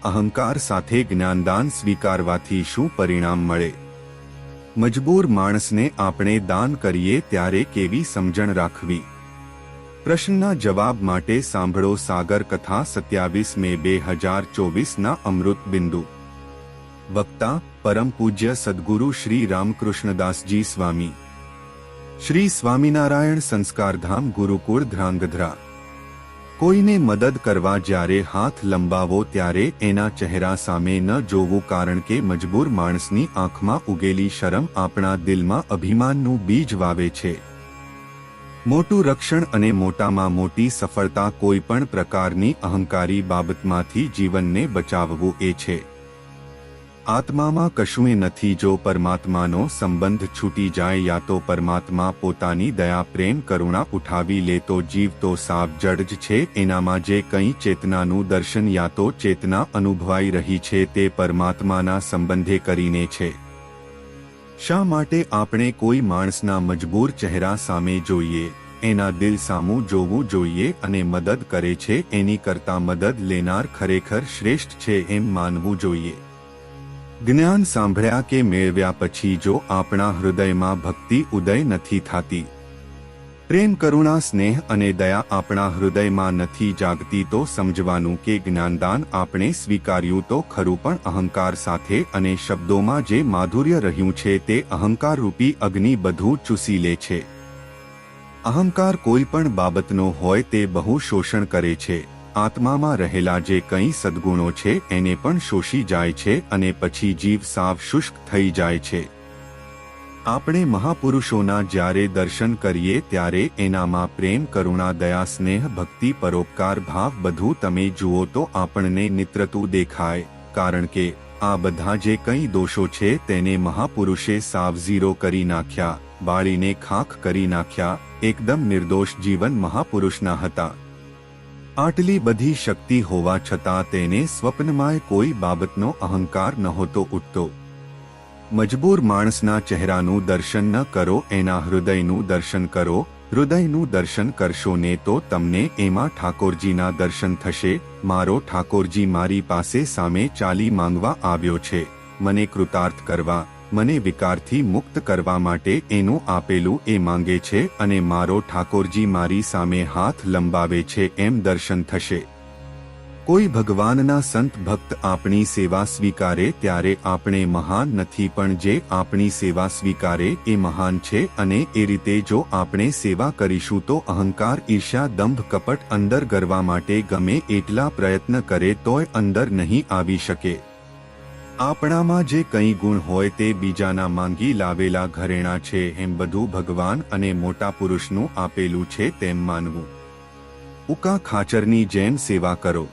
અહંકાર સાથે જ્ઞાનદાન સ્વીકારવાથી શું પરિણામ મળે? મજબૂર માણસને આપણે દાન કરીએ ત્યારે કેવી સમજણ રાખવી? પ્રશ્નના જવાબ માટે સાંભળો સાગર કથા 27 મે 2024 અમૃત બિંદુ। વક્તા પરમ પૂજ્ય સદગુરુ શ્રી રામકૃષ્ણદાસજી સ્વામી। શ્રી સ્વામિનારાયણ સંસ્કારધામ ગુરુકુળ ધ્રાંગધ્રા। કોઈને મદદ કરવા જ્યારે હાથ લંબાવો ત્યારે એના ચહેરા સામે ન જોવું, કારણ કે મજબૂર માણસની આંખમાં ઉગેલી શરમ આપણા દિલમાં અભિમાનનું બીજ વાવે છે। મોટું રક્ષણ અને મોટામાં મોટી સફળતા કોઈ પણ પ્રકારની અહંકારી બાબતમાંથી જીવનને બચાવવું એ છે। આત્મામાં કશુંય નથી। જો પરમાત્માનો સંબંધ છૂટી જાય યા તો પરમાત્મા પોતાની દયા પ્રેમ કરુણા ઉઠાવી લે તો જીવ તો સાવ જડ જ છે। એનામાં જે કંઈ ચેતનાનું દર્શન યા તો ચેતના અનુભવાઈ રહી છે તે પરમાત્માના સંબંધે કરીને છે। શા માટે આપણે કોઈ માણસના મજબૂર ચહેરા સામે જોઈએ, એના દિલ સામું જોવું જોઈએ અને મદદ કરે છે એની કરતાં મદદ લેનાર ખરેખર શ્રેષ્ઠ છે એમ માનવું જોઈએ। જ્ઞાન સાંભળ્યા કે મેળવ્યા પછી જો આપણા હૃદયમાં ભક્તિ ઉદય નથી થતી, પ્રેમ કરુણા સ્નેહ અને દયા આપણા હૃદયમાં નથી જાગતી તો સમજવાનું કે જ્ઞાનદાન આપણે સ્વીકાર્યું તો ખરું, પણ અહંકાર સાથે અને શબ્દોમાં જે માધુર્ય રહ્યું છે તે અહંકાર રૂપી અગ્નિ બધું ચૂસી લે છે। અહંકાર કોઈ પણ બાબતનો હોય તે બહુ શોષણ કરે છે। આત્મામાં રહેલા જે કંઈ સદ્ગુણો છે એને પણ શોષી જાય છે અને પછી જીવ સાવ શુષ્ક થઈ જાય છે। આપણે મહાપુરુષોના જ્યારે દર્શન કરીએ ત્યારે એનામાં પ્રેમ કરુણા દયા સ્નેહ ભક્તિ પરોપકાર ભાવ બધું તમે જુઓ તો આપણને નિત્રતું દેખાય, કારણ કે આ બધા જે કંઈ દોષો છે તેને મહાપુરુષે સાવ ઝીરો કરી નાખ્યા, બાળીને ખાખ કરી નાખ્યા। એકદમ નિર્દોષ જીવન મહાપુરુષના હતા। આટલી બધી શક્તિ હોવા છતાં તેને સ્વપ્નમાંય કોઈ બાબતનો અહંકાર નહોતો ઉઠતો। મજબૂર માણસના ચહેરાનું દર્શન ન કરો, એના હૃદયનું દર્શન કરો। હૃદયનું દર્શન કરશો ને તો તમને એમાં ઠાકોરજીના દર્શન થશે। મારો ઠાકોરજી મારી પાસે સામે ચાલી માંગવા આવ્યો છે, મને કૃતાર્થ કરવા, મને વિકારથી મુક્ત કરવા માટે એનું આપેલું એ માંગે છે અને મારો ઠાકોરજી મારી સામે હાથ લંબાવે છે એમ દર્શન થશે। કોઈ ભગવાનના સંત ભક્ત આપણી સેવા સ્વીકારે ત્યારે આપણે મહાન નથી, પણ જે આપણી સેવા સ્વીકારે એ મહાન છે। અને એ રીતે જો આપણે સેવા કરીશું તો અહંકાર ઈર્ષ્યા દંભ કપટ અંદર ગરવા માટે ગમે એટલા પ્રયત્ન કરે તોય અંદર નહીં આવી શકે। આપણામાં જે કંઈ ગુણ હોય તે બીજાના માંગી લાવેલા ઘરેણા છે એમ બધું ભગવાન અને મોટા પુરુષનું આપેલું છે તેમ માનવું। ઉકા ખાચરની જેમ સેવા કરો।